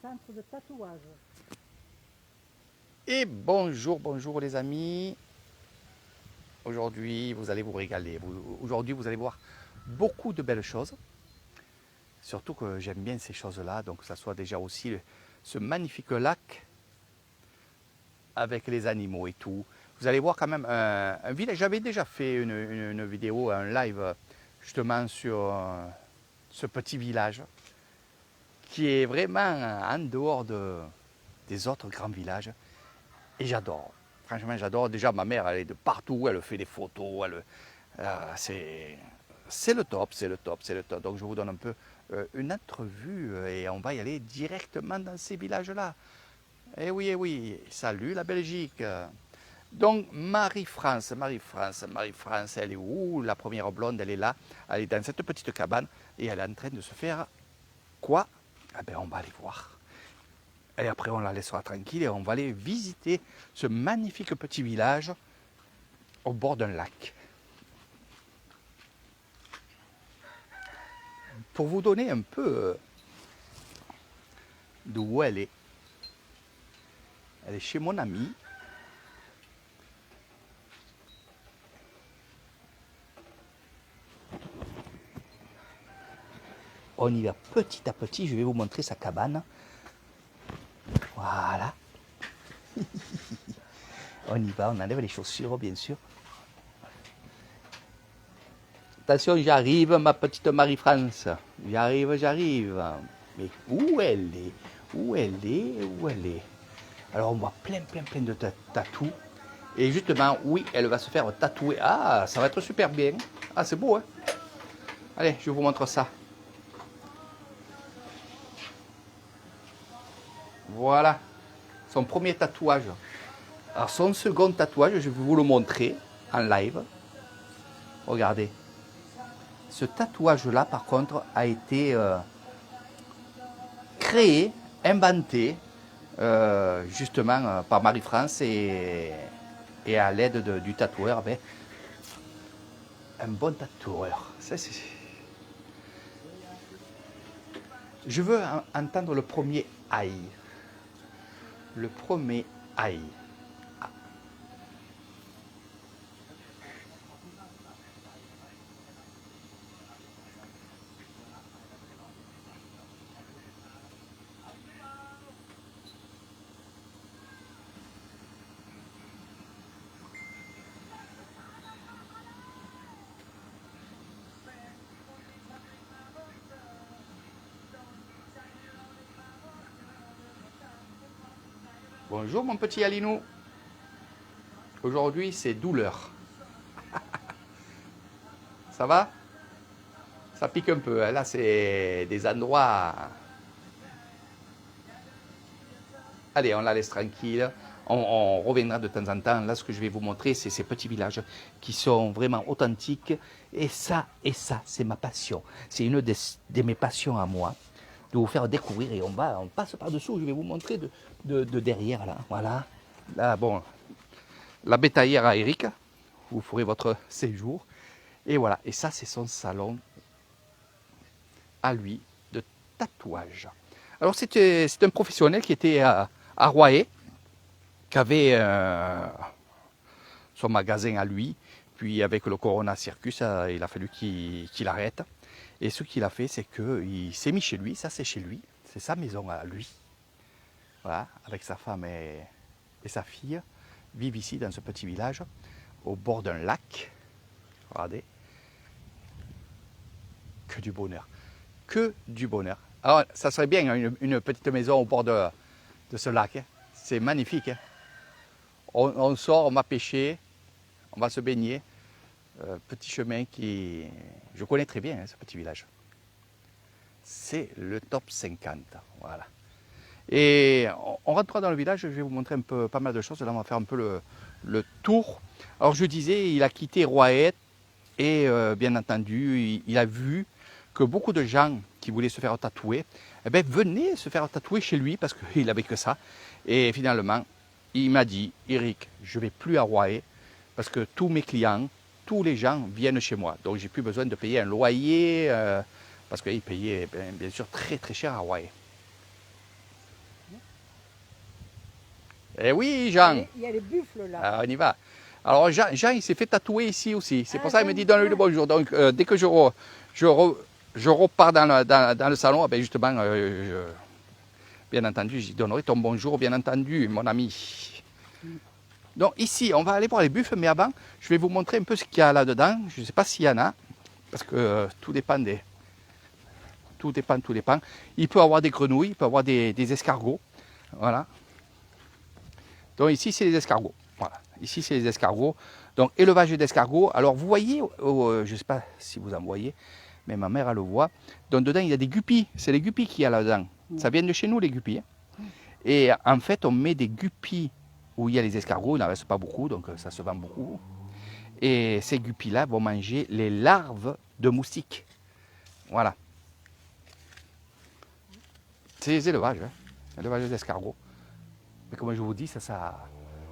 centre de tatouage. Et bonjour, bonjour les amis. Aujourd'hui, vous allez vous régaler. Aujourd'hui, vous allez voir beaucoup de belles choses. Surtout que j'aime bien ces choses-là. Donc, ça soit déjà aussi ce magnifique lac avec les animaux et tout. Vous allez voir quand même un village. J'avais déjà fait une vidéo, un live justement sur ce petit village qui est vraiment en dehors des autres grands villages. Et j'adore. Franchement, j'adore. Déjà, ma mère, elle est de partout. Elle fait des photos. C'est le top, c'est le top, c'est le top. Donc, je vous donne un peu une entrevue et on va y aller directement dans ces villages-là. Eh oui. Salut la Belgique. Donc, Marie-France, elle est où? La première blonde, elle est là. Elle est dans cette petite cabane et elle est en train de se faire quoi? Eh bien, on va aller voir. Et après, on la laissera tranquille et on va aller visiter ce magnifique petit village au bord d'un lac. Pour vous donner un peu d'où elle est chez mon ami. On y va petit à petit, je vais vous montrer sa cabane. Voilà. On y va, on enlève les chaussures, bien sûr. Attention, j'arrive, ma petite Marie-France. J'arrive. Mais où elle est? Où elle est? Alors, on voit plein de tatous. Et justement, oui, elle va se faire tatouer. Ah, ça va être super bien. Ah, c'est beau, hein? Allez, je vous montre ça. Voilà, son premier tatouage. Alors, son second tatouage, je vais vous le montrer en live. Regardez. Ce tatouage-là, par contre, a été créé, inventé, justement par Marie-France et à l'aide du tatoueur. Ben, un bon tatoueur. Je veux entendre le premier aïe. Le premier aïe. Bonjour mon petit Alinou. Aujourd'hui c'est douleur. Ça va? Ça pique un peu. Hein. Là c'est des endroits. Allez, on la laisse tranquille. On reviendra de temps en temps. Là, ce que je vais vous montrer, c'est ces petits villages qui sont vraiment authentiques. Et ça, c'est ma passion. C'est une de mes passions à moi, de vous faire découvrir. Et on passe par-dessous. Je vais vous montrer de derrière, là. Voilà. Là, bon, la bétaillère à Eric. Vous ferez votre séjour. Et voilà. Et ça, c'est son salon à lui de tatouage. Alors, c'est un professionnel qui était à Royer, qui avait son magasin à lui. Puis avec le Corona Circus, il a fallu qu'il arrête. Et ce qu'il a fait, c'est qu'il s'est mis chez lui. Ça, c'est chez lui. C'est sa maison à lui. Voilà, avec sa femme et sa fille. Vivent ici dans ce petit village, au bord d'un lac. Regardez. Que du bonheur. Que du bonheur. Alors, ça serait bien une petite maison au bord de ce lac. Hein. C'est magnifique. Hein. On sort, on va pêcher, on va se baigner. Petit chemin qui... Je connais très bien hein, ce petit village. C'est le top 50. Voilà. Et on rentrera dans le village, je vais vous montrer un peu, pas mal de choses. Là, on va faire un peu le tour. Alors, je disais, il a quitté Roaët et bien entendu, il a vu que beaucoup de gens qui voulaient se faire tatouer, eh bien, venaient se faire tatouer chez lui parce qu'il n'avait que ça. Et finalement, il m'a dit, Eric, je ne vais plus à Roaët parce que tous mes clients, tous les gens viennent chez moi. Donc, j'ai plus besoin de payer un loyer parce qu'il payait bien sûr très cher à Roaët. Eh oui, Jean. Il y a les buffles là. On y va. Alors Jean il s'est fait tatouer ici aussi. C'est pour ça qu'il me dit donne-lui Jean. le bonjour. Donc dès que je repars dans le salon, ben justement, bien entendu, j'y donnerai ton bonjour, bien entendu, mon ami. Donc ici, on va aller voir les buffles, mais avant, je vais vous montrer un peu ce qu'il y a là-dedans. Je ne sais pas s'il y en a, parce que tout dépend des... Tout dépend. Il peut y avoir des grenouilles, il peut y avoir des escargots. Voilà. Donc ici, c'est les escargots. Voilà. Ici, c'est les escargots. Donc, élevage d'escargots. Alors, vous voyez, je ne sais pas si vous en voyez, mais ma mère, elle le voit. Donc, dedans, il y a des guppies. C'est les guppies qu'il y a là-dedans. Ça vient de chez nous, les guppies. Et en fait, on met des guppies où il y a les escargots. Il n'en reste pas beaucoup, donc ça se vend beaucoup. Et ces guppies-là vont manger les larves de moustiques. Voilà. C'est les élevages, hein. Élevage d'escargots. Mais comme je vous dis, ça...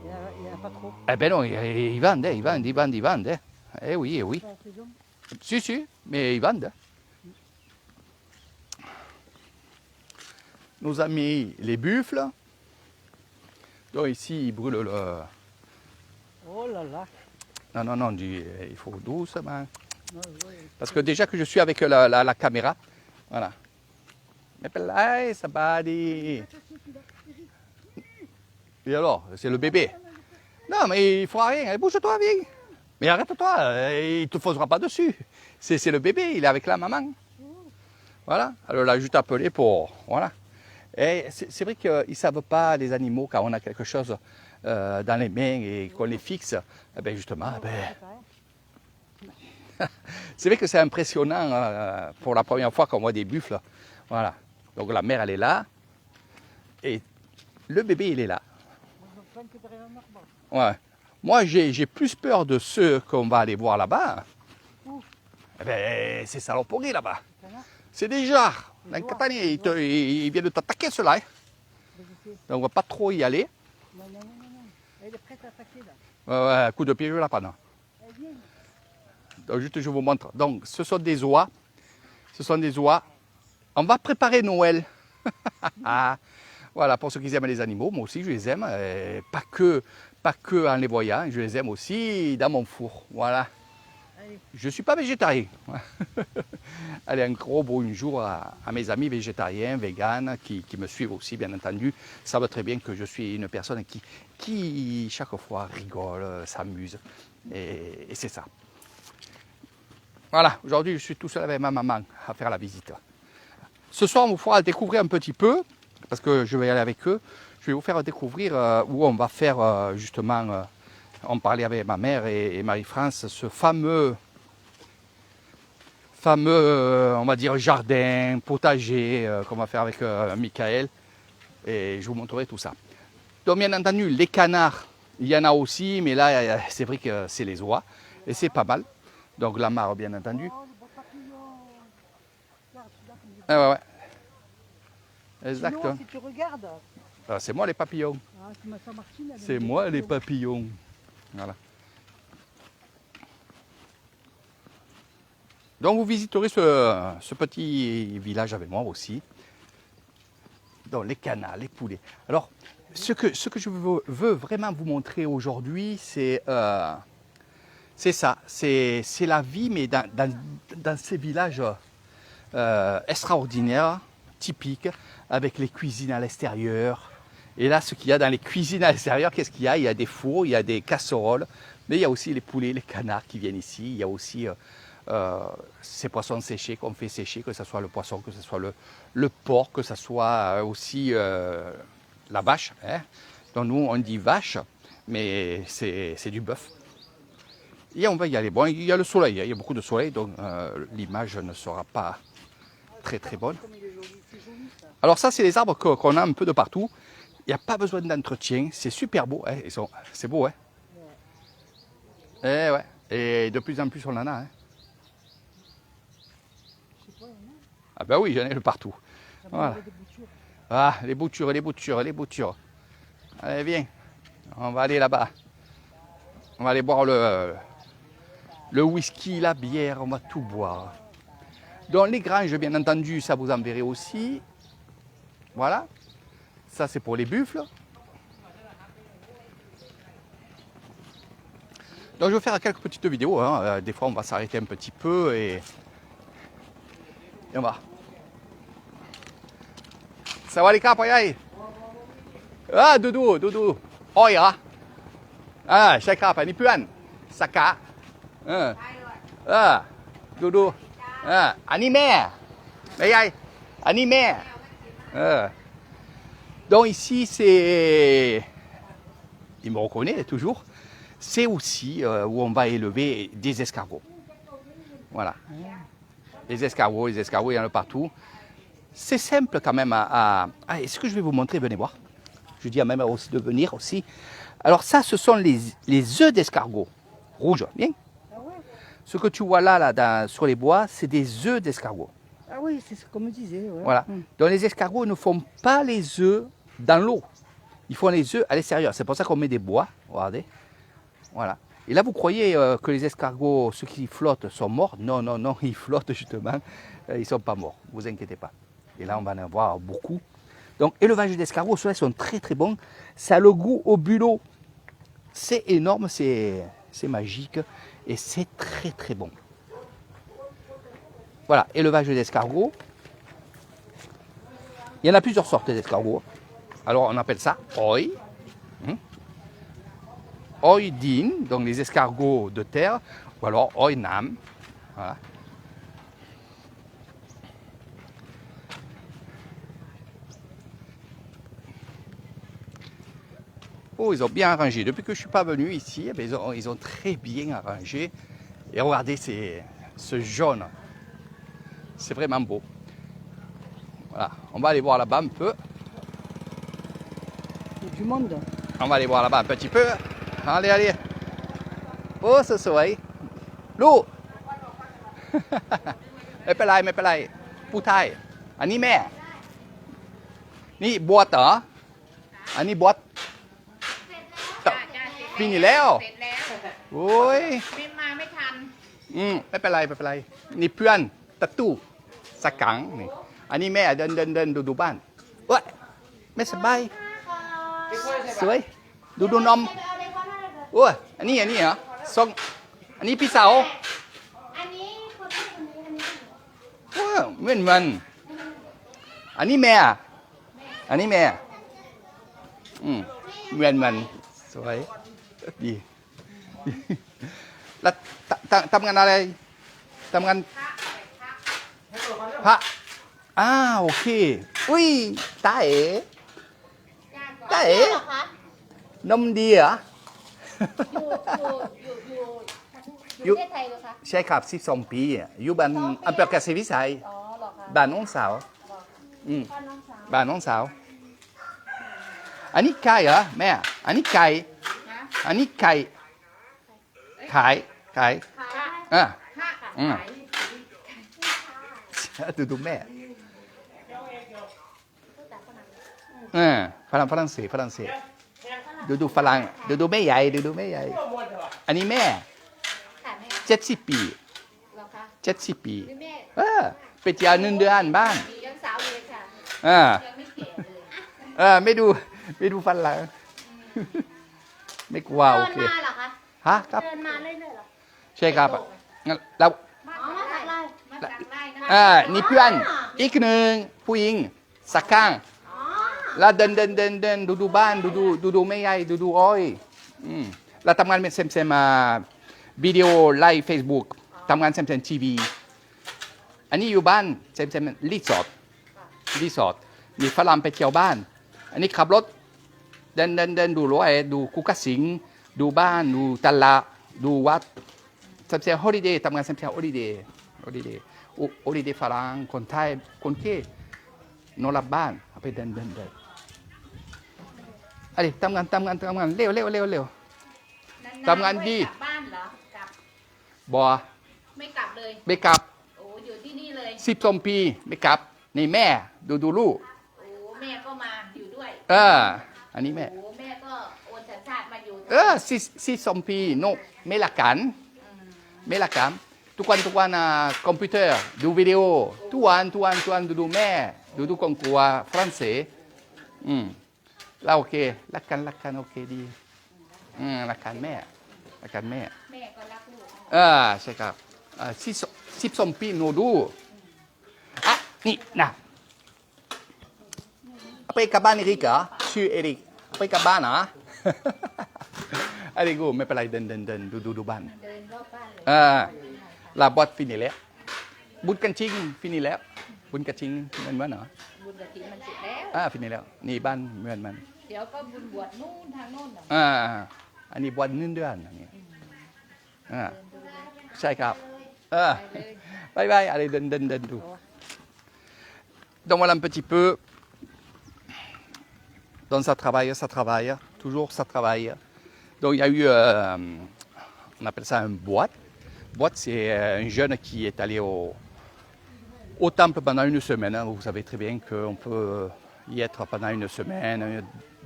Il n'y en a pas trop. Eh ben non, ils vendent, hein, ils vendent. Hein. Eh oui, eh oui. Si, mais ils vendent. Nos amis, les buffles. Donc ici, ils brûlent le... Oh là là. Non, il faut doucement. Parce que déjà que je suis avec la caméra, voilà. Mais là, ça va dire... Et alors, c'est le bébé. Non, mais il ne fera rien. Bouge-toi, viens. Mais arrête-toi, il ne te posera pas dessus. C'est le bébé, il est avec la maman. Voilà. Alors là, juste appelé pour... Voilà. Et c'est vrai qu'ils ne savent pas, les animaux, quand on a quelque chose dans les mains et qu'on les fixe, eh bien justement, c'est vrai que c'est impressionnant pour la première fois qu'on voit des buffles. Voilà. Donc la mère, elle est là. Et le bébé, il est là. Ouais. Moi, j'ai plus peur de ceux qu'on va aller voir là-bas. Eh ben, c'est saloperie là-bas. C'est déjà. Dans Catania, ils viennent de t'attaquer ceux-là. Hein. Donc on va pas trop y aller. Non. Elle est prête à attaquer là. Ouais, coup de pied, je la prends. Donc juste, je vous montre. Donc, ce sont des oies. On va préparer Noël. Voilà, pour ceux qui aiment les animaux, moi aussi je les aime. Pas que en les voyant, je les aime aussi dans mon four. Voilà. Allez. Je ne suis pas végétarien. Allez, un gros bonjour à mes amis végétariens, véganes, qui me suivent aussi, bien entendu. Ils savent très bien que je suis une personne qui chaque fois, rigole, s'amuse. Et c'est ça. Voilà, aujourd'hui, je suis tout seul avec ma maman à faire la visite. Ce soir, on vous fera découvrir un petit peu, parce que je vais aller avec eux. Je vais vous faire découvrir où on va faire justement, on parlait avec ma mère et Marie-France, ce fameux, on va dire, jardin, potager qu'on va faire avec Michael. Et je vous montrerai tout ça. Donc bien entendu, les canards, il y en a aussi, mais là, c'est vrai que c'est les oies. Et c'est pas mal. Donc la mare, bien entendu. Ah ouais. Exact. Sinon, si tu regardes. C'est moi les papillons. Ah, c'est moi les papillons. Voilà. Donc vous visiterez ce petit village avec moi aussi. Donc les canards, les poulets. Alors, ce que je veux vraiment vous montrer aujourd'hui, c'est ça. C'est la vie, mais dans ces villages extraordinaires, typiques, avec les cuisines à l'extérieur. Et là, ce qu'il y a dans les cuisines à l'extérieur, qu'est-ce qu'il y a? Il y a des fours, il y a des casseroles, mais il y a aussi les poulets, les canards qui viennent ici. Il y a aussi ces poissons séchés qu'on fait sécher, que ce soit le poisson, que ce soit le porc, que ce soit aussi la vache. Hein. Donc nous, on dit vache, mais c'est du bœuf. Et on va y aller. Bon, il y a le soleil, il y a beaucoup de soleil, donc l'image ne sera pas très bonne. Alors ça, c'est les arbres qu'on a un peu de partout. Il n'y a pas besoin d'entretien, c'est super beau. Hein. C'est beau, hein. Et ouais. Et de plus en plus, on en a. Hein. Ah ben oui, j'en ai de partout. Voilà. Ah, les boutures. Allez, viens. On va aller là-bas. On va aller boire le whisky, la bière, on va tout boire. Donc les granges, bien entendu, ça vous en verrez aussi. Voilà. Ça, c'est pour les buffles. Donc je vais faire quelques petites vidéos. Hein. Des fois, on va s'arrêter un petit peu et on va. Sawadee krap, aïe. Ah, Doudou, Doudou. Oi, ah. Ah, ใช่ครับอันนี้เพื่อนสกะดูอันนี้แม่ไม่ใหญ่อันนี้แม่Donc ici c'est il me reconnaît toujours c'est aussi où on va élever des escargots. Voilà. Les escargots, il y en a partout. C'est simple quand même à... Ah, est-ce que je vais vous montrer? Venez voir. Je dis à ma mère aussi de venir aussi. Alors ça, ce sont les œufs d'escargot rouges, bien. Ah ouais. Ce que tu vois là, sur les bois, c'est des œufs d'escargot. Ah oui, c'est ce qu'on me disait. Ouais. Voilà. Donc les escargots ne font pas les œufs dans l'eau. Ils font les œufs à l'extérieur. C'est pour ça qu'on met des bois. Regardez. Voilà. Et là, vous croyez que les escargots, ceux qui flottent, sont morts? Non, non, non, ils flottent justement. Ils ne sont pas morts. Ne vous inquiétez pas. Et là, on va en avoir beaucoup. Donc, élevage d'escargots, ceux-là sont très très bons. Ça a le goût au bulot. C'est énorme, c'est magique et c'est très très bon. Voilà, élevage d'escargots. Il y en a plusieurs sortes d'escargots. Alors, on appelle ça oi. Oi din, donc les escargots de terre, ou alors oi nam. Voilà. Oh, ils ont bien arrangé. Depuis que je ne suis pas venu ici, ils ont très bien arrangé. Et regardez ce jaune. C'est vraiment beau. Voilà, on va aller voir là-bas un peu. Il y a du monde. On va aller voir là-bas un petit peu. Allez, allez. Oh, ce soleil. L'eau. ไม่เป็นไรไม่เป็นไรพูดไทยอันนี้แม่นี่บวชเหรออันนี้บวชปีนี้แล้ว เสร็จแล้ว โอ้ย ไม่มาไม่ทัน ไม่เป็นไรไม่เป็นไรนี่เพื่อนตะตู้สักกังนี่อันนี้แม่เดินดูบ้านเอ้ยไม่สบายสวยดูนมโอ้ยอันนี้เหรอส่งอันนี้พี่สาว อันนี้คนที่คนนี้อันนี้ เหมือนมันอันนี้แม่อันนี้แม่เหมือนมันสวยดีแล้วทำงานอะไรทำงานพระโอเคอุ้ยตาเอ๋ตาเอ๋ เหรอคะ นมดีเหรอ อยู่ประเทศไทยเหรอคะ ใช่ครับ12 ปีอยู่บ้านอำเภอกเกษตรวิสัย อ๋อเหรอคะ บ้านน้องสาวบ้านน้องสาวอันนี้ไก่เหรอแม่อันนี้ไก่อันนี้ไก่ขาย ค่ะ อ่ะ ค่ะขาย ดูแม่ฝรั่งเศสดูฝรั่งดูแม่ใหญ่ดูแม่ใหญ่อันนี้แม่ ค่ะแม่ 70 ปี เหรอคะ 70 ปี หรือแม่ ไปเที่ยว1 เดือนบ้าน ยังสาวเลยค่ะ ยังไม่แก่เลย ไม่ดูฝรั่งไม่กลัวโอ เดิน เค มาเหรอคะ ฮะครับ เดินมาเรื่อยๆเหรอ ใช่ครับงั้นแล้ว อ๋อมาจากไร มาจากไร่นะ นี่เพื่อนอีกหนึ่งผู้หญิงสักข้าง อ๋อ แล้วเดินดูบ้านดูแม่ใหญ่ดูอ้อยแล้วทำงานเป็นเซมวิดีโอไลฟ์เฟซบุ๊กทำงานเซมทีวีอันนี้อยู่บ้านเซมรีสอร์ทมีฝรั่งไปเที่ยวบ้านอันนี้ขับรถเดินดูรั้วดูคุกกะสิงดูบ้านดูตลาดดูวัดเซมฮอลิเดย์ทำงานเซมฮอลิเดย์ฝรั่งคนไทยคนเก้นอนหลับบ้านเอาไปเดินอะไรทำงานเร็ว ทำงานดี กลับบ้านเหรอกลับ บ่ ไม่กลับเลย ไม่กลับ โอ้อยู่ที่นี่เลย 12 ปีไม่กลับนี่แม่ดูลูก โอ้แม่ก็มาอยู่ด้วย อันนี้แม่ โอ้แม่ก็โอนสัญชาติมาอยู่ 12 ปีโนไม่ละกันทุกวันคอมพิวเตอร์ดูวิดีโอทุกวันดูแม่ดูครอบครัวฝรั่งเศสแล้วโอเครักกันโอเคดีรักกันแม่ อาการแม่ แม่ก็รักลูก ใช่ครับ12 ปีโนดูอ่ะนี่นะไปกลับบ้านเอริกเหรอชื่อเอริกไปกลับบ้านเหรอ อะไรกูไม่เป็นไรเดินดูบ้าน เดินรอบบ้านเลย ลาบอดฟินิแล้วบุญกันจริงฟินิแล้วบุญกันจริงเหมือนเหรอ บุญกฐินมันเสร็จแล้ว ฟินิแล้วนี่บ้านเหมือนมัน เดี๋ยวก็บุญบวชนู่นทางโน่นน่ะ อันนี้บวช1 เดือนอันนี้ใช่ครับบายallezเดินดูdonc voilà un petit peu donc ça travaille toujours ça travaille donc il y a eu on appelle ça un boîte c'est un jeune qui est allé au temple pendant 1 semaine. Vous savez très bien qu'on peut y être pendant 1 semaine,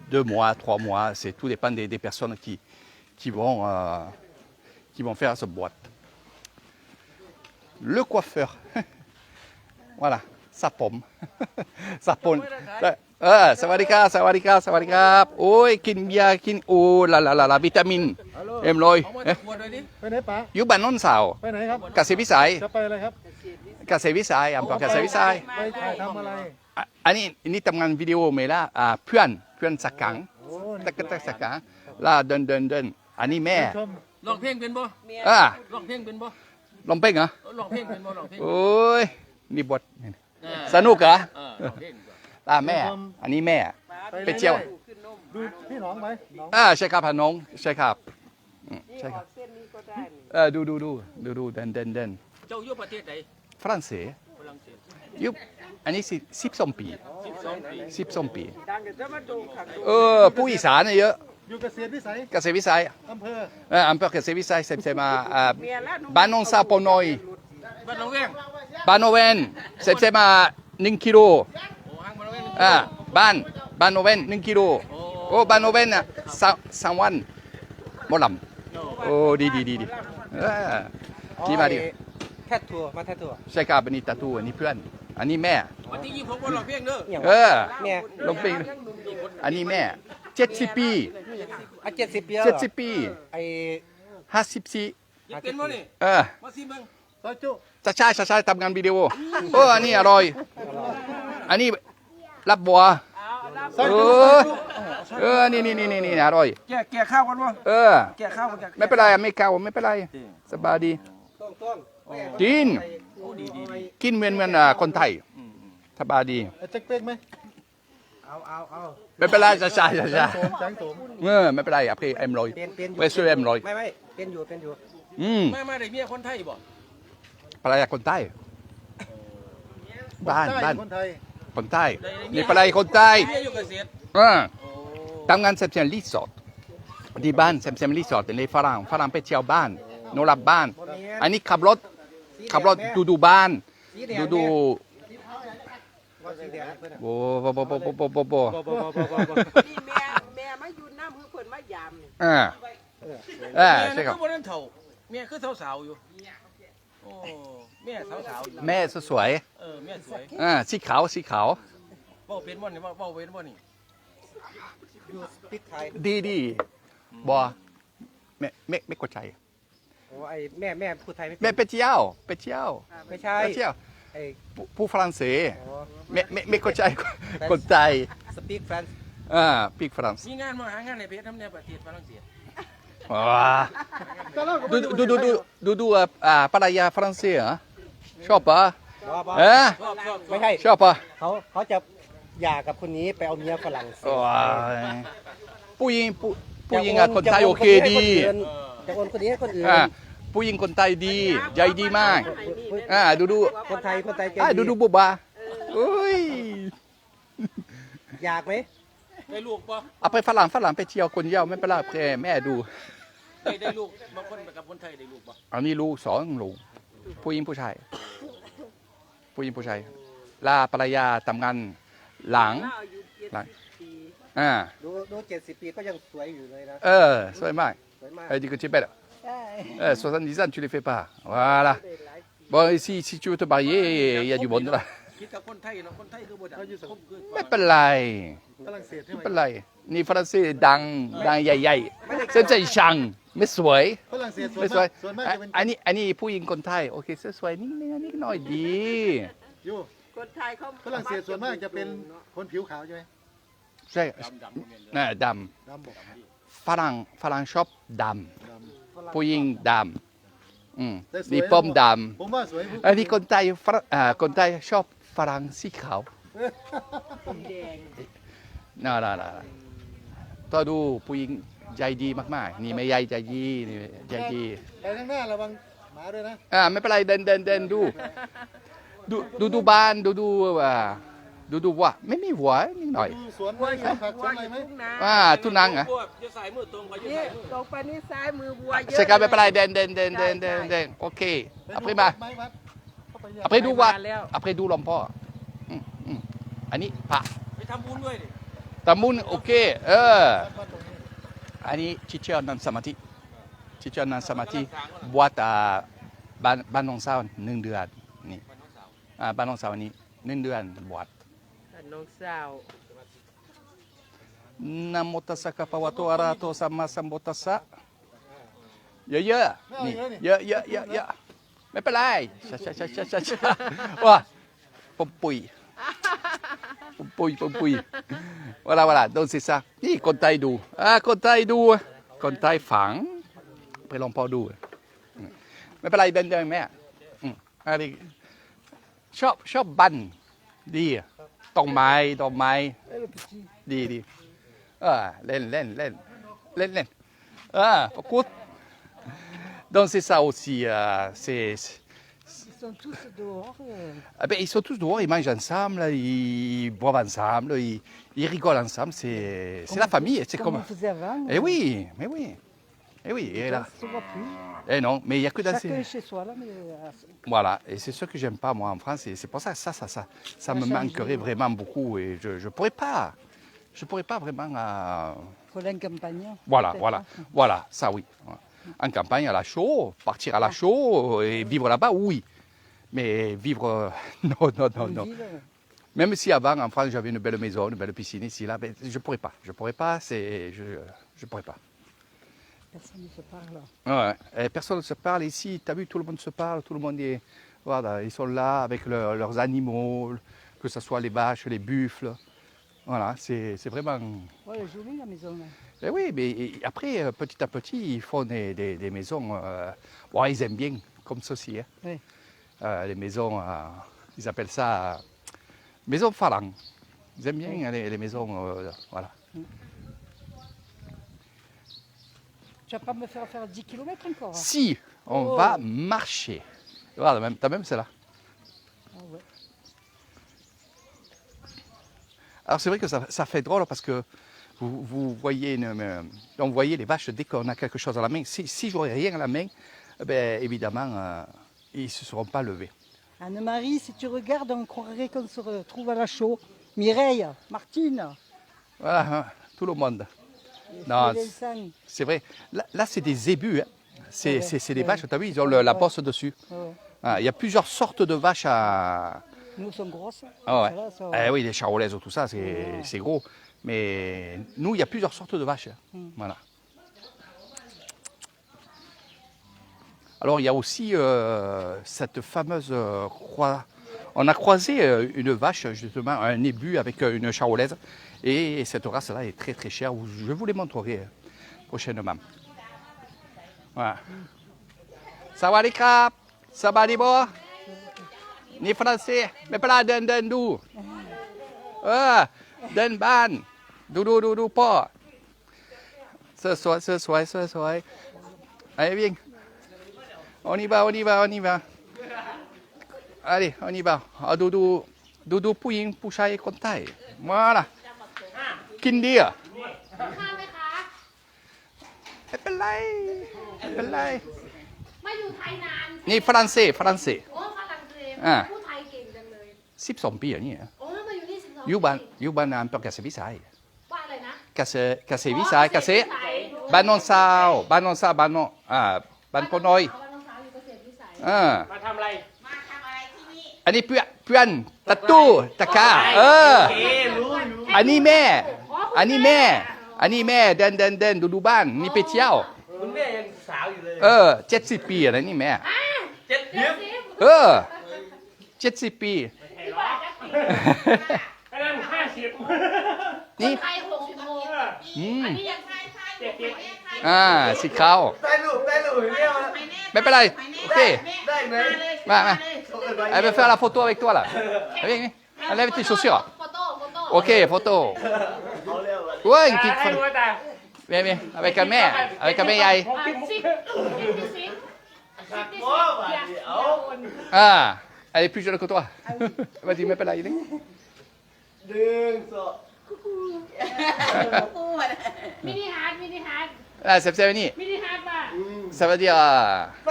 2 mois, 3 mois. Tout dépend des personnes qui vont faire ce boîte. Le coiffeur, voilà, sa pomme. Sa pomme. Ça va les gars. Oh, oh la vitamine. เอ็มลอย ไปไหนป๋า อยู่บ้านโนนสาว ไปไหนครับ เกษตรวิสัย จะไปอะไรครับ เกษตรวิสัยอำเภอเกษตรวิสัย ไปถ่ายทำอะไร อันนี้ทำงานวิดีโอเมล่าเพื่อนสักกัง โอ้ ตักสักกังล่าเดินอันนี้แม่ ชม ร้องเพลงเป็นบ่ ร้องเพลงเป็นบ่ ลองเป้งเหรอ ร้องเพลงเป็นบ่ร้องเพลง โอ้ยนี่บทสนุกเหรอ ร้องเพลง ล่าแม่ อันนี้แม่ ไปเที่ยว ดูพี่หนองไหมหนอง ใช่ครับพน้องใช่ครับใช่ครับดูเดิน เจ้าอยู่ประเทศไหน ฝรั่งเศส ฝรั่งเศส ยุบอันนี้12 ปี 12 ปี ผู้อีสานเนี่ยเยอะ อยู่เกษตรวิสัย เกษตรวิสัย อำเภอ อำเภอเกษตรวิสัยเซมาบ้านนงซาปอนอย บ้านหนองแวง บ้านโนเวนเซมา1 กิโล โอ้ห้างบ้านหนองแวง บ้านโนเวน1 กิโลโอ้บ้านโนเวน3 วันหมอลำโอ้ดีที่มาดิ แททัวมาแททัว ใช่ครับอันนี้ตาตูอันนี้เพื่อน อันนี้แม่ วันที่26วันร้องเพลงเด้อ แม่ ลงปิงอันนี้แม่70 ปี 70 ปีแล้ว 70 ปี ไอ้ 54 อยากเป็นบ่นี่มาซิเบิ่ง ซอยจุ จะใช่ทำงานวิดีโออันนี้อร่อย อันนี้รับบัว ซอย เอ จุ นี่อร่อย แก่ข้าวกันบ่ แก่ข้าวกัน ไม่เป็นไรไม่เก่าไม่เป็นไรสบายดี ต้อง กิน โอ้ดี กินเหมือนคนไทยสบายดี ไอ้เจ๊กเป๊กไหม เอา ไม่เป็นไรจะใช่ แสงโสมแสงโสม ไม่เป็นไรaprès em rồi เป็นอยู่ ไปช่วยem rồi ไม่เป็นอยู่ มาได้เมียคนไทยบ่ ภรรยาคนใต้บ้าน คนไทย คนใต้นี่ภรรยาคนใต้ เมียอยู่เกษตร ทำงานเซมเซมรีสอร์ทที่บ้านเซมเซมรีสอร์ทในฝรั่งไปเที่ยวบ้านโนรับบ้าน อันนี้ขับรถดูบ้านดู ว่าสีแดงเพิ่น โอ้โห นี่แม่มาอยู่น้ำคือเพิ่นมายามนี่ ใช่ครับ เมียคือบ่นั้นเฒ่าเมียคือสาวๆอยู่โอ้เมียสาวๆอยู่ แม่สวย เมียสวย สีขาว เว้าเป็นบ่นี่เว้าเป็นบ่นี่ อยู่ปิดไทย ดีบ่ไม่กดใจ โอ้ไอ้แม่พูดไทยไม่ แม่ไปเที่ยว ไม่ใช่ ไปเที่ยว ไอ้ ผู้ฝรั่งเศส โอ้ ไม่กดใจกดใจ สปีกแฟรนซ์ ปีกฝรั่ง มีงานมาหางานในประเทศทำในประเทศฝรั่งเศส ดูภรรยาฝรั่งเศสเหรอชอบปะ บ่ ชอบ ไม่ใช่ ชอบปะ เขาจะหย่ากับคนนี้ไปเอาเมียฝรั่งเศส ผู้หญิงคนไทยโอเคดี จะโอนคนนี้ให้คนอื่น ผู้หญิงคนไทยดีใจดีมากดู คนไทยใจ ดูบุบาอุ้ย อยากไหม ได้ลูกบ่ เอาไปฝรั่งไปเที่ยวคนเดียวไม่เป็นไรแม่ดู ได้ลูกบางคนกับคนไทยได้ลูกบ่ อันนี้ลูก2 ลูกผู้หญิงผู้ชายลาภรรยาทำงานหลัง เราอายุ70 ปี ดู70 ปีก็ยังสวยอยู่เลยนะ สวยมาก สวยมาก du que tu es belle 70 ans tu les fais pas voilà bon si tu veux te marier il y a du monde là คิดกับคนไทยเนาะคนไทยคือบ่ดังคบคือ ไม่เป็นไร ฝรั่งเศสใช่ไห ไม่ ม เป็นไรนี่ฝรั่งเศสดังใหญ่ๆเส้นใจช่างไม่สวย ฝรั่งเศส ไม่สวย ส่วนมากจะเป็น อันนี้ผู้หญิงคนไทยโอเคสวยๆนิดนึงนิดหน่อยดี อยู่ คนไทยเขา ฝรั่งเศสส่วนมากจะเป็นคนผิวขาวใช่ไหม ใช่น่ะด ดำบอก ำฝรั่งชอบด ดำ ำผู้หญิงดำแต่สวย มีผมด ผมว่าสวย ำอันนี้คนไทยคนไทยชอบฝรั่งสีขาว แดง น่าถ้าดูผู้หญิงใจดีมากๆนี่ไม่ใหญ่ใจดีนี่ใจดี ไปข้างหน้าระวังหมาด้วยนะ ไม่เป็นไรเดินดูบ้านดูว่าไม่มีหัวนิดหน่อย ดูสวนไม้สวนผักส วั ว วน อะไร อยู่ ไหม ทุ่งนา ทุนังอ่ะ พวกจะสายมือตรงไปจะ นี่ สายมือ ตรงไปนี่ซ้ายมือบัวเยอะ c'est quand même pas la den ok ไปดู après ma ไม้วัดเข้าไปเนี่ย après ดูว่า แล้ว après ดูลมพ่ออันนี้พระ ไปทำบุญด้วยดิ ตามุนโอเควัดตรงนี้ อันนี้ชิเชอนันสมาธิชิเชอนันสมาธิบวชบ้านน้องสาว1 เดือนนี่บ้านน้องสาวนี้1 เดือนบวช น้องสาว นะโมตัสสะกะปะวะโตอะระหะโตสัมมาสัมพุทธัสสะเยอะๆนี่เยอะไม่เป็นไรช้าว่าปมปุยvoilà donc c'est ça นี่คนไทยดูคนไทยฝังไปลองพอดูไม่เป็นไรเดินแม่อะไรชอบบ้านดีต้นไม้ดีเล่นécoute donc c'est ça aussi Ils sont tous dehors. ils sont tous dehors, ils mangent ensemble, ils boivent ensemble, ils rigolent ensemble, c'est la famille, c'est Comme comme... on faisait avant. Eh oui, mais oui. Eh oui, et là... Ça se voit plus. Eh non, mais il n'y a que dans Chacun ces... est chez soi, là, mais Voilà, et c'est ce que j'aime pas moi en France, et c'est pour ça que ça me changé. manquerait vraiment beaucoup, et je pourrais pas vraiment... faut aller en campagne. Voilà, ça oui. En campagne, à la chaud, partir à la chaud et vivre là-bas, oui. Mais vivre, non. Même si avant, en France, j'avais une belle maison, une belle piscine ici, là, ben, je pourrais pas. Je pourrais pas. Personne ne se parle. Ouais. Et personne ne se parle ici. Tu as vu, tout le monde se parle, tout le monde est, voilà, ils sont là avec leurs animaux, que ce soit les vaches, les buffles. Voilà, c'est vraiment. Ouais, elle est jolie la maison. Là. Et oui, mais après, petit à petit, ils font des maisons. Bon, ils aiment bien, comme ceci. Hein. Oui. Les maisons, ils appellent ça maisons phalanges. Ils aiment bien les maisons, voilà. Tu vas pas me faire 10 km encore hein? Si on va marcher. Voilà, t'as même celle-là. Ah ouais. Alors c'est vrai que ça fait drôle parce que vous voyez, on voyait les vaches dès qu'on a quelque chose à la main. Si j'aurais rien à la main, ben, évidemment, ils ne se seront pas levés. Anne-Marie, si tu regardes, on croirait qu'on se retrouve à la chaux. Mireille, Martine. Voilà, hein, tout le monde. Non, c'est vrai. Là c'est des zébus. Hein. C'est des vaches, tu as vu, ils ont la bosse dessus. Il y a plusieurs sortes de vaches à... Nous sommes grosses. Ah ouais. Oui, les charolaises, tout ça, c'est gros. Mais nous, il y a plusieurs sortes de vaches. Voilà. Alors, il y a aussi cette fameuse croix. On a croisé une vache, justement, un ébu avec une charolaise. Et cette race-là est très très chère. Je vous les montrerai prochainement. Voilà. Sawadee krap, sabadi bo. Ni français, mais pas là, den du. Den ban. Du, pas. Ce soir. Allez, viens. On y va. Allez, on y va. Doudou, pouyin, pouchaille, contaille. Voilà. Kindia.ไม่เป็นไร มาอยู่ไทยนาน นี่ฝรั่งเศส โอ้ฝรั่งเศสพูดไทยเก่งจังเลย 12 ปีอ่ะนี่ โอ้แล้วมาอยู่นี่12 อยู่บ้านนำเกษตรวิสัย ว่าอะไรนะ เกษตรวิสัยบ้านโนนซาวบ้านปอน้อย บ้านน้องสาวอยู่เกษตรวิสัย มาทำอะไร อันนี้เพื่อ พื่อนตัดตู้ตะกร้าอันนี้แม่ อันนี้แม่ อันนี้แม่เดินดูบ้านนี่ไปเที่ยว คุณแม่ยังสาวอยู่เลย 70 ปีอะไรนี่แม่ 70 70 ปี อันนั้น50 นี่ ไทย66อันนี้ยังไทยสีขาว ได้ลูกเนี่ย ไม่เป็นไรโอเค ได้ไหม มาelle veut faire la photo avec toi là viens enlève tes chaussures โฟโต้ ok photo ouais une petite photo viens avec un mère avec un mère ใหญ่ elle est plus jeune que toi vas-y mets pas là il est มินิฮาร์ด c'est fini มินิฮาร์ดป่ะ ça veut dire เ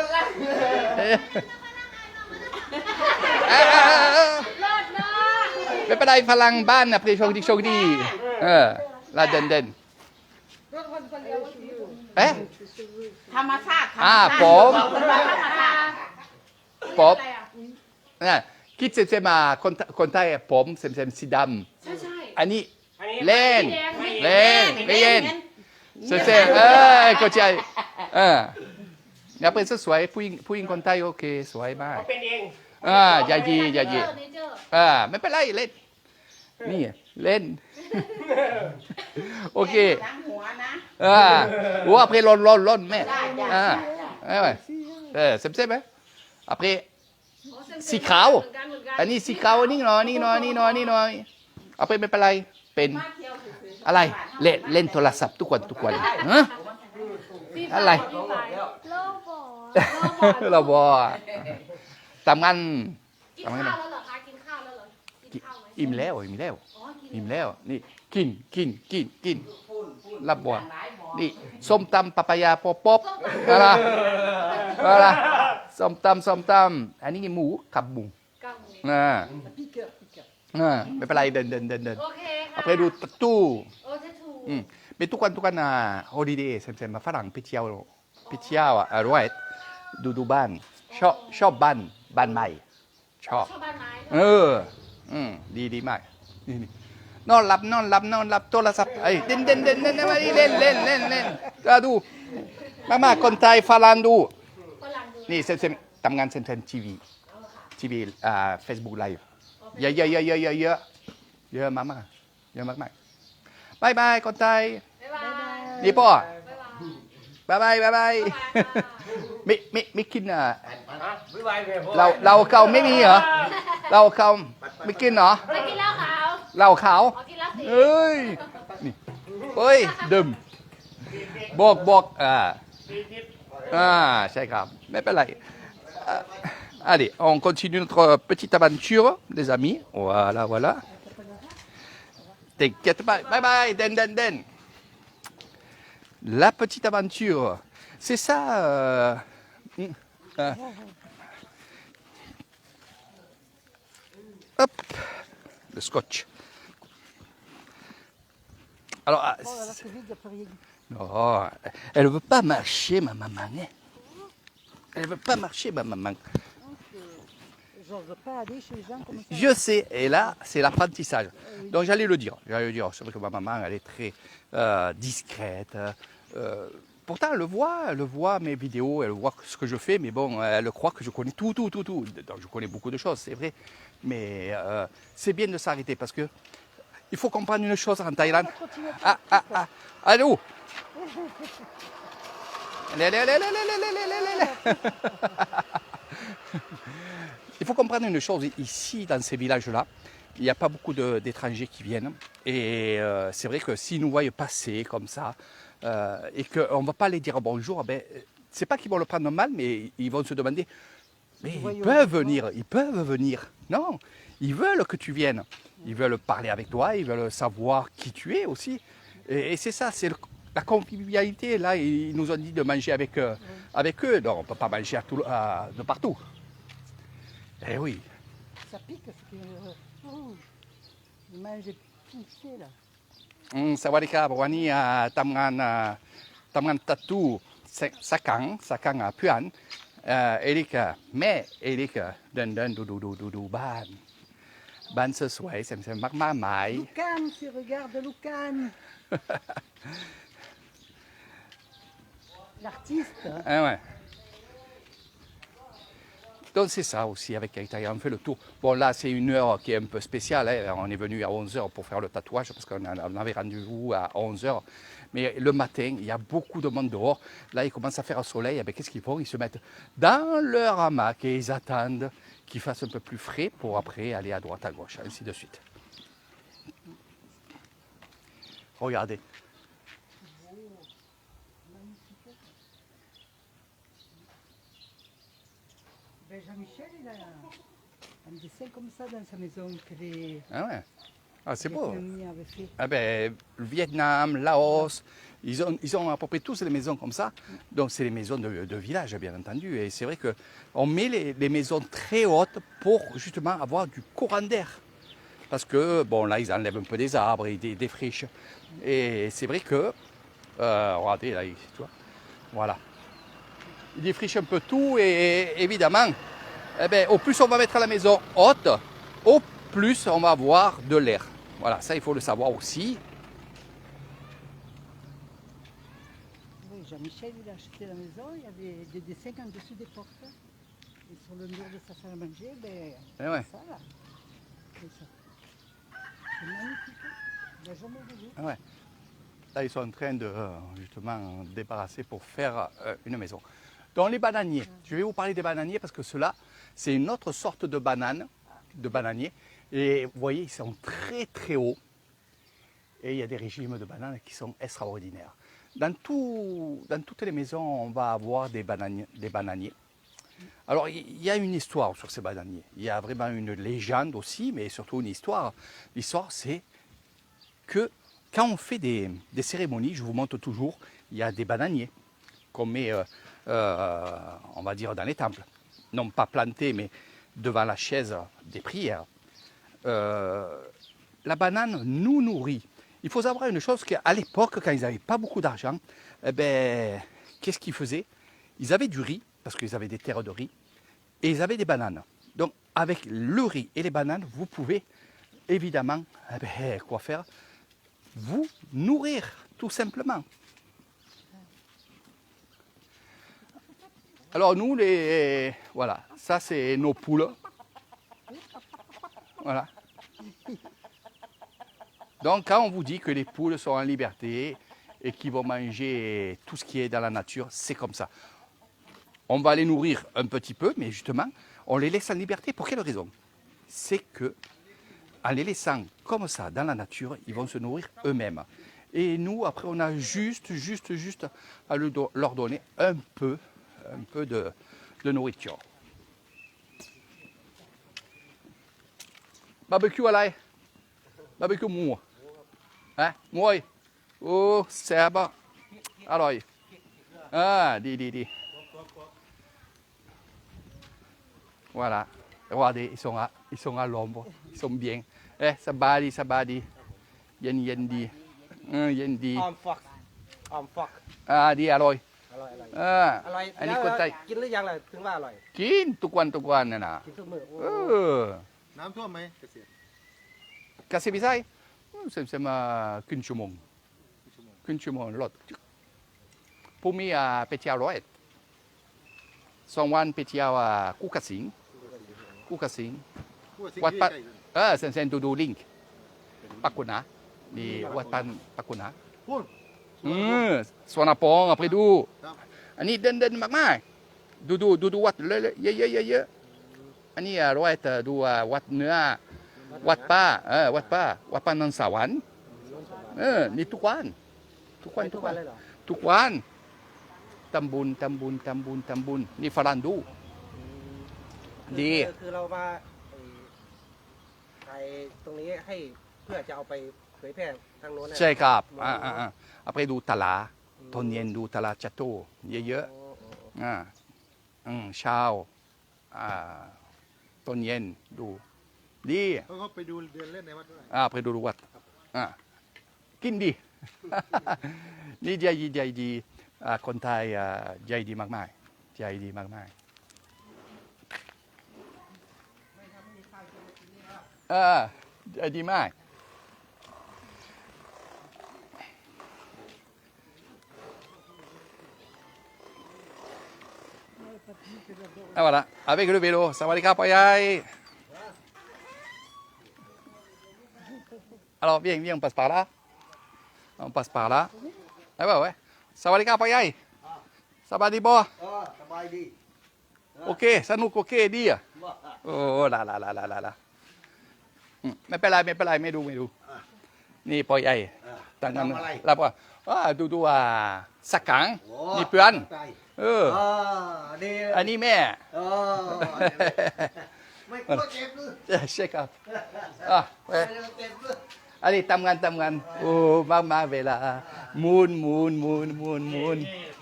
ลิศเนาะ ไม่เป็นไรพลังบ้านนะเพลงโชคดีลาเดินเอ๊ะ ธรรมชาติ ผมอะไรอ่ะ น่ะคิดเซมมาคนไทยผมเซมสีด ใช่ ำอันนี้เล่นไม่เย็นเซมก็ใจเนี่ยเป็นสวยผู้หญิงคนไทยโอเคสวยมาก เป็นเอง อย่ายี เนเจอร์ ไม่เป็นไรเล่นนี่เล่นโอเค ล้างหัวนะ ou après l'on mais ouais c'estไหม après สีขาวอันนี้สีขาวนี่หน่อยaprès ไม่เป็นไรเป็นอะไรเล่นโทรศัพท์ทุกวันอะไร เราบอทำงาน กินข้าวแล้วเหรอคะกินข้าวแล้วเหรอกินข้าวไหม อิ่มแล้วนี่กินรับบัวนี่ส้มตำปะปายาป๊ออะไรส้มตำอันนี้หมูขับหมู กัง ไม่เป็นไรเดิน โอเคค่ะ après ดูตู้ โอ้แททู เป็นทุกวันholiday เซมมาฝรั่งไปเที่ยวรวยดูบ้านชอบบ้านใหม่ชอบ ชอบบ้านไม้ ดีมากนี่นอนหลับโทรศัพท์ไอ้เล่นก็ดูมากคนไทยฝรั่งดู ฝรั่งดู นี่เซมทำงานเซมทีวีFacebook Live เยอะมากบายคนไทย บ๊ายบาย นี่พ่อ บ๊ายบาย บายไม่กินบ๊ายบายแม่พ่อ เราเขาไม่มีเหรอเราเขาไม่กินเหรอ ไปกินเหล้าขาว เราเขา ขอกินเหล้าสี เอ้ยดื่มบอกใช่ครับไม่เป็นไรallez on continue notre petite aventure les amis voilà t'inquiète pas bye den la petite aventure c'est ça hop le scotch alors c'est vite, il n'y a plus rien. non, elle ne veut pas marcher, ma maman. Hein? Elle ne veut pas marcher, ma maman. Je n'ose pas aller chez les gens comme ça. Je sais, et là, c'est l'apprentissage. Donc, j'allais le dire. C'est vrai que ma maman, elle est très discrète. Pourtant, elle voit mes vidéos, elle voit ce que je fais, mais bon, elle croit que je connais tout. Donc, je connais beaucoup de choses, c'est vrai. Mais c'est bien de s'arrêter parce que il faut comprendre une chose en Thaïlande. Allez où? Il faut comprendre une chose, ici dans ces villages-là, il n'y a pas beaucoup d'étrangers qui viennent. Et c'est vrai que s'ils nous voient passer comme ça, et qu'on ne va pas les dire bonjour, ben, c'est pas qu'ils vont le prendre mal, mais ils vont se demander, mais ils peuvent venir. Non, ils veulent que tu viennes. Ils veulent parler avec toi, ils veulent savoir qui tu es aussi. Et c'est ça, c'est la convivialité. Là, ils nous ont dit de manger avec eux. Donc, on ne peut pas manger de partout. Eh oui. Ça pique, parce que... ils mangent poussé, là. สวัสดีครับวันนี้ทำงานตัดตู้สักครั้งเพื่อนเอริกแม่เอริกเดินดูบ้าน บ้านสวยๆแซมๆมากๆหมาย Loucan, si regarde Loucan. L'artiste. Ah ouais. Donc c'est ça aussi avec Hectare, on fait le tour. Bon là c'est une heure qui est un peu spéciale, hein. On est venu à 11 h pour faire le tatouage parce qu'on avait rendez-vous à 11 h. Mais le matin, il y a beaucoup de monde dehors. Là il commence à faire soleil, et bien, qu'est-ce qu'ils font? Ils se mettent dans leur hamac et ils attendent qu'il fasse un peu plus frais pour après aller à droite, à gauche, ainsi de suite. Regardez. Ben, Jean-Michel, il a un dessin comme ça dans sa maison que les Ah ouais. Ah, c'est beau. Vietnamiens avaient fait. Ah ben, le Vietnam, Laos, ils ont à peu près tous les maisons comme ça. Donc c'est les maisons de village, bien entendu. Et c'est vrai qu'on met les maisons très hautes pour justement avoir du courant d'air. Parce que, bon, là, ils enlèvent un peu des arbres et des friches. Et c'est vrai que, regardez, là, tu vois, voilà. Ils défrichent un peu tout et évidemment, eh ben, au plus on va mettre la maison haute, au plus on va avoir de l'air. Voilà, ça il faut le savoir aussi. Oui, Jean-Michel, il a acheté la maison, il y avait des dessins en dessous des portes. Et sur le mur de sa salle à manger, ben, Eh ouais. ça là. C'est ça. C'est magnifique. Il n'a jamais vu. Ah ouais. Là, ils sont en train de justement débarrasser pour faire une maison. Dans les bananiers, je vais vous parler des bananiers parce que ceux-là, c'est une autre sorte de banane, de bananier. Et vous voyez, ils sont très très hauts. Et il y a des régimes de bananes qui sont extraordinaires. Dans toutes les maisons, on va avoir des bananiers. Alors, il y a une histoire sur ces bananiers. Il y a vraiment une légende aussi, mais surtout une histoire. L'histoire, c'est que quand on fait des cérémonies, je vous montre toujours, il y a des bananiers qu'on met, on va dire, dans les temples. Non pas plantés, mais devant la chaise des prières. La banane nous nourrit. Il faut savoir une chose, qu'à l'époque, quand ils n'avaient pas beaucoup d'argent, eh ben, qu'est-ce qu'ils faisaient? Ils avaient du riz, parce qu'ils avaient des terres de riz, et ils avaient des bananes. Donc, avec le riz et les bananes, vous pouvez évidemment, eh ben, quoi faire? Vous nourrir, tout simplement. Alors nous, voilà, ça c'est nos poules. Voilà. Donc quand on vous dit que les poules sont en liberté et qu'ils vont manger tout ce qui est dans la nature, c'est comme ça. On va les nourrir un petit peu, mais justement, on les laisse en liberté. Pour quelle raison? C'est que en les laissant comme ça dans la nature, ils vont se nourrir eux-mêmes. Et nous, après, on a juste à leur donner un peu de nourriture. Barbecueอะไร barbecue หมูฮะหมูโอ้แซ่บอ่ะอร่อยดี Voilà. Regardez, ils sont à l'ombre, ils sont bien. Eh, sabadi. Yen di. Yen di. ออมฟอกออมฟอก Di อร่อย อร่อยอร่อย Ah, อร่อย อันนี้คนไทย กินหรือยังล่ะถึงว่าอร่อย กินทุกวันน่ะนะ กินทุกมื้อโอ้ น้ำท่วมไหมเกษตร กาเซบิไซเซมาครึ่งชั่วโมงรถพรุ่งนี้ไปเที่ยวร้อยเอ็ด2 วันไปเที่ยวกุกกะสิง ผู้ว่าสิ่ง วัด ที่ ปัด ใกล้ๆ เซนดูลิงก์ปักกุนะdiวัดปักกุนะ พูด สวนปองไปดู ครับ อันนี้เดินมากๆดูวัดเลยเยอะอันนี้ร้อยดูวัดเนื้อวัดป้าวัดป้านันสวรรค์นี่ทุกวัน ไปทุกวันเลยเหรอ ทุกวันตำบุญนี่ฝรั่งดู ดี คือเรามาถ่ายตรงนี้ให้เพื่อจะเอาไปเผยแพร่ทางโน้นนะ ใช่ครับเอาไปดูตลาดตอนเย็นดูตลาดจัตุเยอะ โอ้ ๆเช้าตอนเย็นดูดี เขาไปดูเดินเล่นในวัดด้วย ไปดูวัดกินดี นี่ใจดีคนไทยใจดีมากๆใจดีมากๆ Ah,ดีมาก Ah voilà, avec le vélo. Ça va les gars, aïe. Alors viens, viens, on passe par là. On passe par là. Ah ouais, ouais. Ça va les gars, aïe. Ça va des bois. สบายดี Ok, ça nous coquet dire. Oh là là là là là là. ไม่เป็นไรไม่เป็นไรไม่ดูไม่ดู นี่ปอยใหญ่ตั้งกันรับว่าดูดูสักขังนี่เพื่อน ใจ เออ ดี อันนี้แม่ ไม่กลัวเจ็บเลย ใช่ครับอ่ะไป ไม่ได้เจ็บเลย อันนี้ทำงานโอ้มากเวลามูน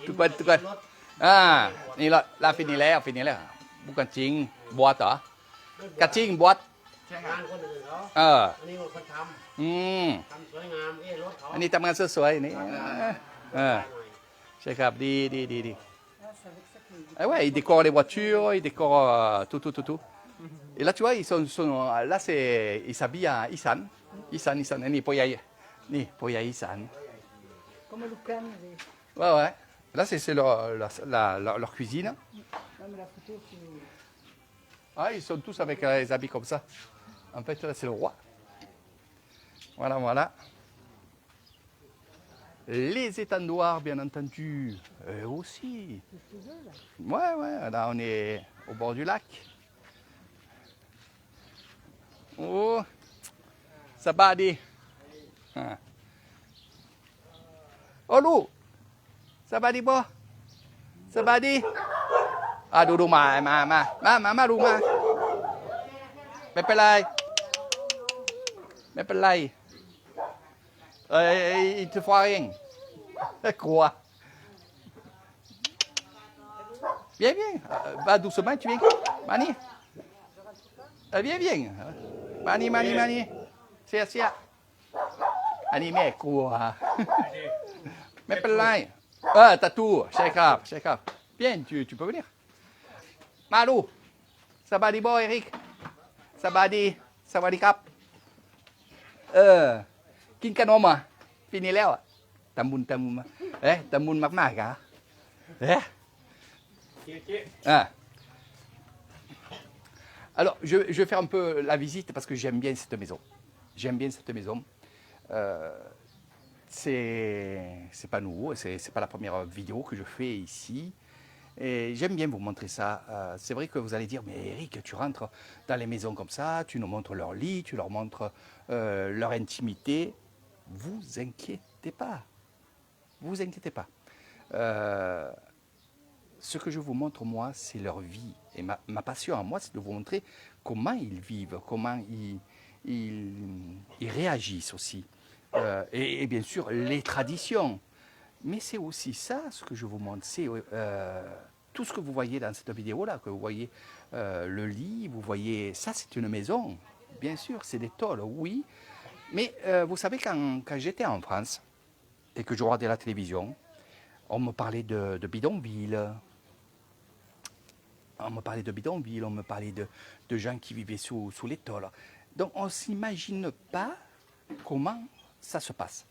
ทุกวันนี่ละฟินิแล้วbukan cing buatเหรอกระชิงบวช ใช้งานคนอื่นเขา เออ อันนี้คนท อืม ำสวยงามรถเขา อันนี้ทำงานสวยๆนี่ใช่ครับดี Ah, c'est avec ça que... Ah ouais, ils décorent les voitures, ils décorent tout. Et là, tu vois, là, ils s'habillent en Isan. Ni Poya Isan. Comme le can, Ouais. Là, c'est leur cuisine. même la photo, c'est... Ah, ils sont tous avec les habits comme ça. En fait, là, c'est le roi. Voilà. Les étendoirs, bien entendu, aussi. C'est chez eux, là. Ouais, là, on est au bord du lac. Oh, ça va aller. Oh, Lou, ça va aller, boh. Ça va aller. Ah, Doudou, ma, Lou, ma. ไม่เป็นไรil te fera rien. Quoi? Viens. Va doucement, tu viens. Mani. Viens. Mani. Sia. Anime, quoi? ไม่เป็นไรtatou, c'est grave. Bien, tu peux venir. Malou, ça vaดีบ่ Eric? Ça vaดีสวัสดีครับกินขนมปีนี้แล้วตำบุญตำบุญมากๆAlors, je vais faire un peu la visite parce que j'aime bien cette maison. C'est pas nouveau, c'est pas la première vidéo que je fais ici. Et j'aime bien vous montrer ça. C'est vrai que vous allez dire, mais Eric, tu rentres dans les maisons comme ça, tu nous montres leur lit, tu leur montres leur intimité. Vous inquiétez pas. Ce que je vous montre, moi, c'est leur vie. Et ma passion à moi, c'est de vous montrer comment ils vivent, comment ils réagissent aussi. Et bien sûr, les traditions. Mais c'est aussi ça, ce que je vous montre. C'est tout ce que vous voyez dans cette vidéo-là, que vous voyez le lit, vous voyez... Ça, c'est une maison. Bien sûr, c'est des tôles, oui. Mais vous savez, quand j'étais en France et que je regardais la télévision, on me parlait de bidonville. On me parlait de gens qui vivaient sous les tôles. Donc, on ne s'imagine pas comment ça se passe.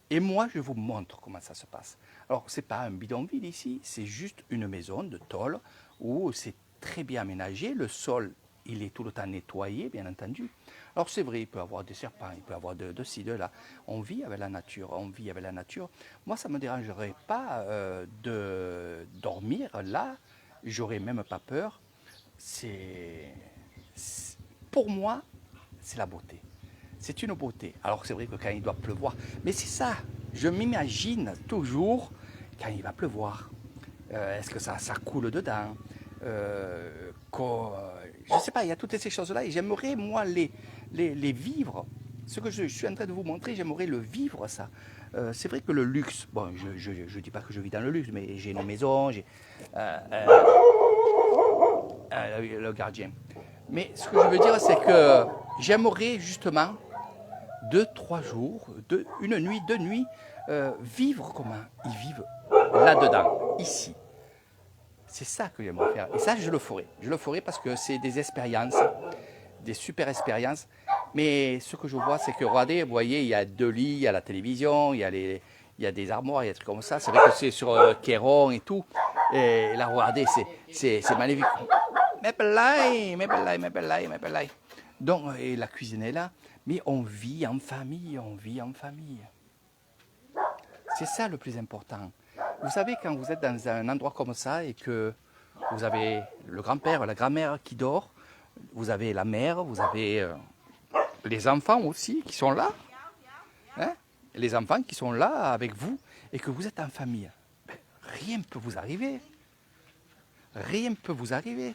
Et moi, je vous montre comment ça se passe. Alors, ce n'est pas un bidonville ici, c'est juste une maison de tôle où c'est très bien aménagé. Le sol, il est tout le temps nettoyé, bien entendu. Alors, c'est vrai, il peut y avoir des serpents, il peut y avoir de ci, de là. On vit avec la nature, Moi, ça ne me dérangerait pas de dormir là. J'aurais même pas peur. Pour moi, c'est la beauté. C'est une beauté. Alors c'est vrai que quand il doit pleuvoir, mais c'est ça, je m'imagine toujours quand il va pleuvoir. Est-ce que ça coule dedans je ne sais pas, il y a toutes ces choses-là et j'aimerais moi les vivre. Ce que je suis en train de vous montrer, j'aimerais le vivre ça. C'est vrai que le luxe, bon, je ne dis pas que je vis dans le luxe, mais j'ai une maison, j'ai le gardien. Mais ce que je veux dire, c'est que j'aimerais justement 2-3 jours, une nuit, 2 nuits, vivre comment ils vivent là-dedans, ici. C'est ça que j'aimerais faire. Et ça, je le ferai. Je le ferai parce que c'est des expériences, des super expériences. Mais ce que je vois, c'est que, regardez, vous voyez, il y a 2 lits, il y a la télévision, il y a des armoires, il y a des trucs comme ça. C'est vrai que c'est sur Kéron et tout. Et là, regardez, c'est magnifique. Mais belle. Donc, et la cuisine est là. Mais on vit en famille, C'est ça le plus important. Vous savez, quand vous êtes dans un endroit comme ça et que vous avez le grand-père, la grand-mère qui dort, vous avez la mère, vous avez les enfants aussi qui sont là, hein, les enfants qui sont là avec vous et que vous êtes en famille, ben, rien ne peut vous arriver. Rien ne peut vous arriver.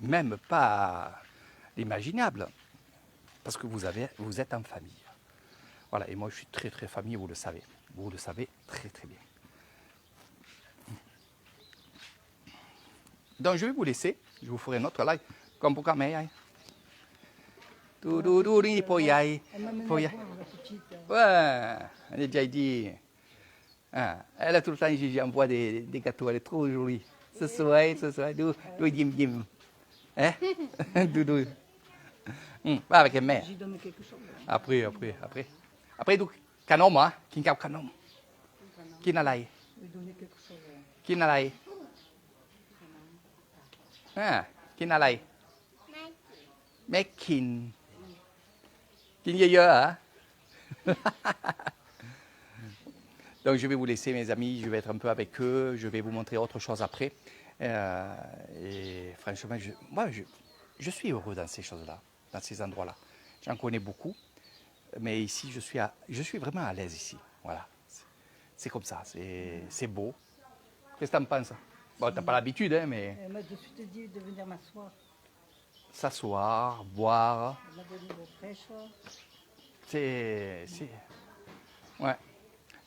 Même pas l'imaginable. Parce que vous êtes en famille. Voilà, et moi je suis très très famille, vous le savez. Vous le savez très très bien. Donc je vais vous laisser, je vous ferai un autre live. Comme pour quand même. Tout pour y aller. Elle m'a mené Pour y à aller. voir la petite. Ouais, elle a déjà dit. Ah, elle a tout le temps, j'envoie des gâteaux, elle est trop jolie. Ce soir, d'où dim. Hein? Doudou. Va avec elle, mère. J'ai donné quelque chose. Après. Après, du canom, hein? Qui cap canom? Qui n'a l'ail? J'ai donné quelque chose. Qui n'a l'ail? Ah, qui n'a l'ail? Mekin. Qui y a, hein? Donc je vais vous laisser mes amis, je vais être un peu avec eux, je vais vous montrer autre chose après. Et franchement, je suis heureux dans ces choses-là, dans ces endroits-là. J'en connais beaucoup, mais ici je suis vraiment à l'aise ici. Voilà, c'est comme ça, c'est beau. Qu'est-ce que tu en penses? Bon, tu n'as pas l'habitude, hein, mais Elle m'a de suite dit de venir m'asseoir. s'asseoir, boire, Elle m'a donné de l'eau fraîche. c'est... Ouais.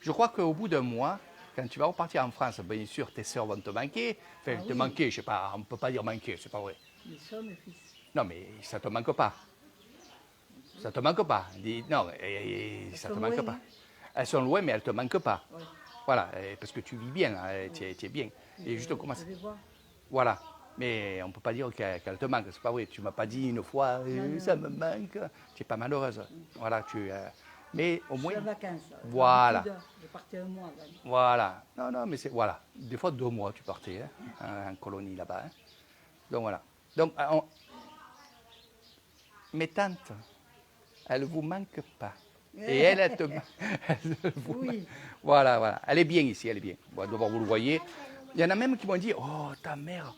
Je crois qu'au bout d'un mois, quand tu vas repartir en France, bien sûr, tes sœurs vont te manquer. Enfin, te manquer, je sais pas, on ne peut pas dire manquer, c'est pas vrai. Mes soeurs, mes fils. Non, mais ça ne te manque pas. Ça ne te manque pas. Non, ça ne te sont manque loin, pas. hein. Elles sont loin, mais elles ne te manquent pas. Ouais. Voilà, parce que tu vis bien, hein, tu es bien. Et juste comment Je vais voir. Voilà. Mais on ne peut pas dire qu'elle te manque, c'est pas vrai. Tu ne m'as pas dit une fois, ça me manque. Tu n'es pas malheureuse. Voilà, mais au Je moins. suis en vacances. Voilà. Je partais un mois. Là. Voilà. Non, mais c'est. Voilà. Des fois, 2 mois, tu partais en colonie là-bas. Hein. Donc, voilà. Donc, mes tantes, elles ne vous manquent pas. Et elle te Oui. Voilà. Elle est bien ici, elle est bien. Bon, d'abord, vous le voyez. Il y en a même qui m'ont dit, oh, ta mère,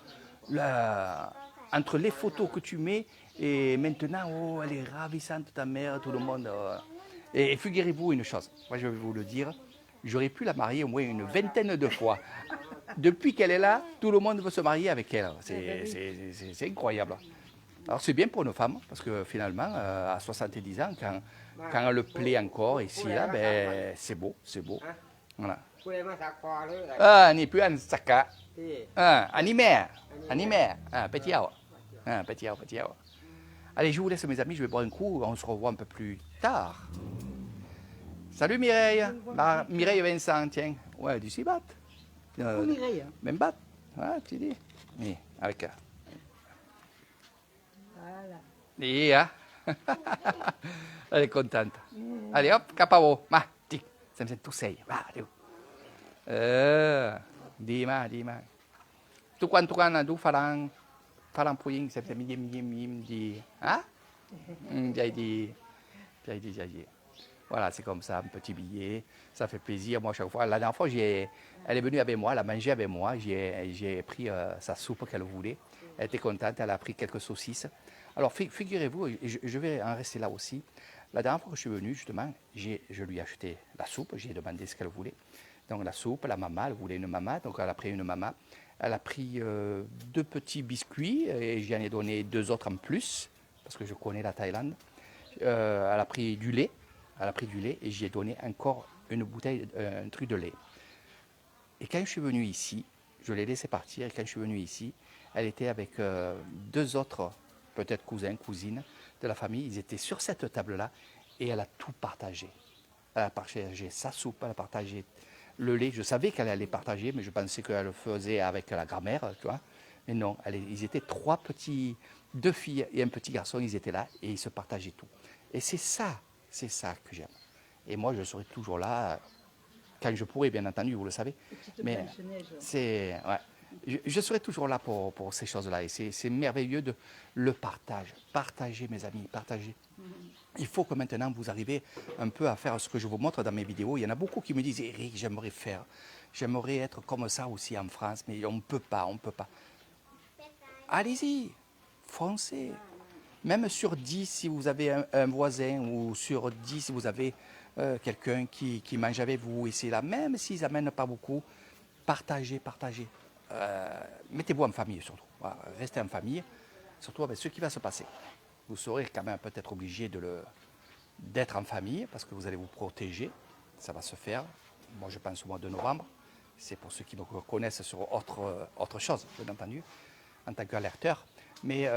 entre les photos que tu mets et maintenant, oh, elle est ravissante, ta mère, tout le monde. Et figurez-vous une chose, moi je vais vous le dire, j'aurais pu la marier au moins une 20aine de fois. Depuis qu'elle est là, tout le monde veut se marier avec elle. C'est incroyable. Alors c'est bien pour nos femmes, parce que finalement, à 70 ans, quand elle le plaît encore ici, là, ben, c'est beau. Voilà. ผู้ใดมาสักคอเลย นี่เพื่อนสักกะ ที่ อันนี้แม่ไปเที่ยวไปเที่ยว Allez, je vous laisse mes amis, je vais boire un coup, on se revoit un peu plus tard. Salut Mireille. Mireille Vincent, tiens. Ouais, du Cibat. Pour Mireille. Hein. Même bat. Ouais, tu dis. Oui, avec Voilà. Et, hein. Elle est contente. Allez, hop, cap à vous. Ma, tic. Ça me fait tout seul. Va, allez. ดีมากทุกวันดูฝรั่งผู้หญิงเสร็จๆยิ้มดีฮะใจดี Voilà, c'est comme ça, un petit billet, ça fait plaisir. Moi, chaque fois, la dernière fois, elle est venue avec moi, elle a mangé avec moi, j'ai pris sa soupe qu'elle voulait. Elle était contente, elle a pris quelques saucisses. Alors, figurez-vous, je vais en rester là aussi. La dernière fois que je suis venu, justement, je lui ai acheté la soupe, j'ai demandé ce qu'elle voulait. Donc la soupe, la maman, elle voulait une maman, donc elle a pris une maman. Elle a pris 2 petits biscuits et j'en ai donné 2 autres en plus, parce que je connais la Thaïlande. Elle a pris du lait, et j'ai donné encore une bouteille, un truc de lait. Et quand je suis venu ici, je l'ai laissé partir, et quand je suis venu ici, elle était avec 2 autres, peut-être cousins, cousines de la famille. Ils étaient sur cette table-là et elle a tout partagé. Elle a partagé sa soupe, elle a partagé le lait. Je savais qu'elle allait partager, mais je pensais qu'elle le faisait avec la grand-mère, tu vois. Mais non, ils étaient 2 filles et un petit garçon, ils étaient là et ils se partageaient tout. Et c'est ça que j'aime. Et moi, je serai toujours là, quand je pourrai, bien entendu, vous le savez. Petite Mais Blanche-Neige. c'est, ouais. Je serai toujours là pour ces choses-là. Et c'est merveilleux de le partage. Partagez, mes amis, partagez. Il faut que maintenant, vous arrivez un peu à faire ce que je vous montre dans mes vidéos. Il y en a beaucoup qui me disent, Eric, j'aimerais être comme ça aussi en France, mais on ne peut pas, on ne peut pas. Allez-y, foncez. Même sur 10, si vous avez un voisin, ou sur 10, si vous avez quelqu'un qui mange avec vous, et c'est là, même s'ils n'amènent pas beaucoup, partagez. Mettez-vous en famille surtout. Voilà, restez en famille, surtout avec ce qui va se passer. Vous serez quand même peut-être obligé d'être en famille, parce que vous allez vous protéger. Ça va se faire. Moi, je pense au mois de novembre. C'est pour ceux qui me connaissent sur autre chose, bien entendu, en tant qu'alerteur. Mais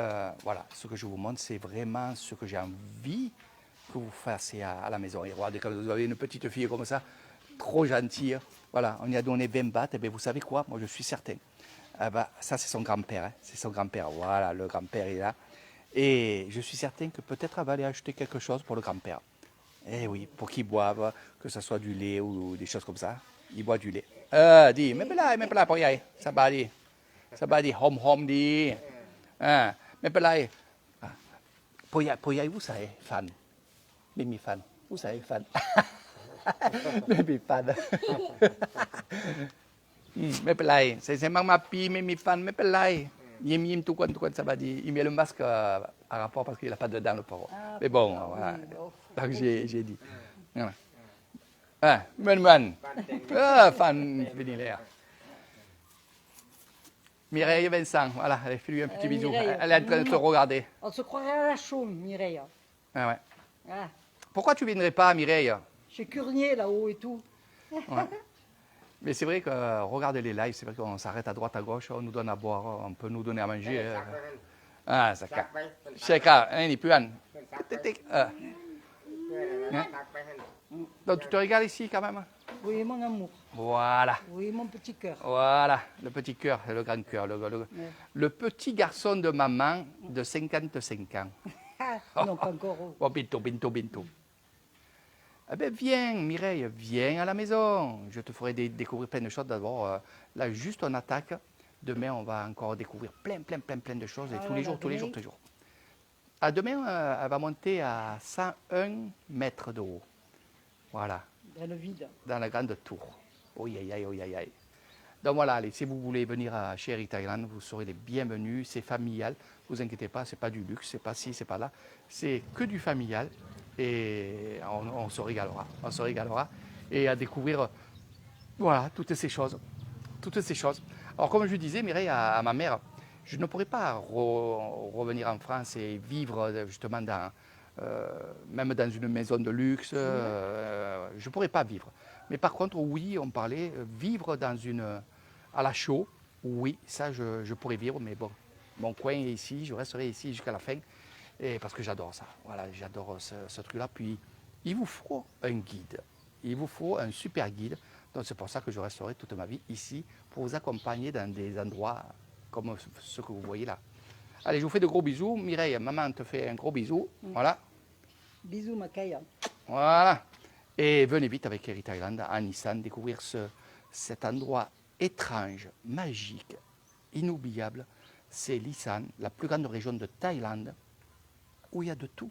voilà, ce que je vous montre, c'est vraiment ce que j'ai envie que vous fassiez à la maison. Et regardez, quand vous avez une petite fille comme ça, trop gentille, voilà, on lui a donné 20 bahts, et bien vous savez quoi, moi je suis certain. Ça c'est son grand-père, hein, c'est son grand-père, voilà, le grand-père est là. Et je suis certain que peut-être elle va aller acheter quelque chose pour le grand-père. Eh oui, pour qu'il boive, que ce soit du lait ou des choses comme ça. Il boit du lait. Dis, mais là, pour y aller, ça va dire, home, dis. Mais là, pour y aller, vous savez, fan. Mimi fan, vous savez, fan. Mimi fan. Mais là, c'est ma pi, Mimi fan, mais là. Yim, tout quoi, ça va dire. Il met le masque à rapport parce qu'il n'a pas de dents, le pauvre. Mais bon, voilà. Donc j'ai dit. Voilà. Man. Fan, venir. Mireille et Vincent, voilà, elle fait lui un petit bisou. Mireille. Elle est en train de te regarder. On se croirait à la chaume, Mireille. Ah ouais. Ah, Pourquoi tu ne viendrais pas, Mireille? chez Curnier, là-haut et tout. Ouais. Mais c'est vrai que, regardez les lives, c'est vrai qu'on s'arrête à droite, à gauche, on nous donne à boire, on peut nous donner à manger. Ah, ça casse. Cheka, il peut en. Donc tu te régales ici quand même? Oui, mon amour. Voilà. Oui, mon petit cœur. Voilà, le petit cœur, le grand cœur. Le petit garçon de maman de 55 ans. Ah, non, pas encore. Oh, bientôt. Eh bien, viens, Mireille, viens à la maison. Je te ferai découvrir plein de choses. D'abord, là, juste on attaque. Demain, on va encore découvrir plein de choses. Et tous les jours. À demain, elle va monter à 101 mètres de haut. Voilà, Dans le vide. dans la grande tour. Oh, aïe. Donc voilà, allez, si vous voulez venir à Chéri Thaïlande, vous serez les bienvenus. C'est familial. Ne vous inquiétez pas, c'est pas du luxe, c'est pas ci, c'est pas là. C'est que du familial. Et on se régalera. Et à découvrir, voilà, toutes ces choses. Alors, comme je disais, Mireille, à ma mère, je ne pourrais pas revenir en France et vivre justement même dans une maison de luxe. Je ne pourrais pas vivre. Mais par contre, oui, on parlait vivre à la chaux. Oui, ça, je pourrais vivre. Mais bon, mon coin est ici, je resterai ici jusqu'à la fin. Et parce que j'adore ça. Voilà, j'adore ce truc-là. Puis, il vous faut un guide. Il vous faut un super guide. Donc, c'est pour ça que je resterai toute ma vie ici pour vous accompagner dans des endroits comme ce que vous voyez là. Allez, je vous fais de gros bisous. Mireille, maman te fait un gros bisou. Voilà. Bisous, Makaya. Voilà. Et venez vite avec Chéri Thaïlande à Nissan découvrir cet endroit étrange, magique, inoubliable. C'est l'Isan, la plus grande région de Thaïlande, où il y a de tout.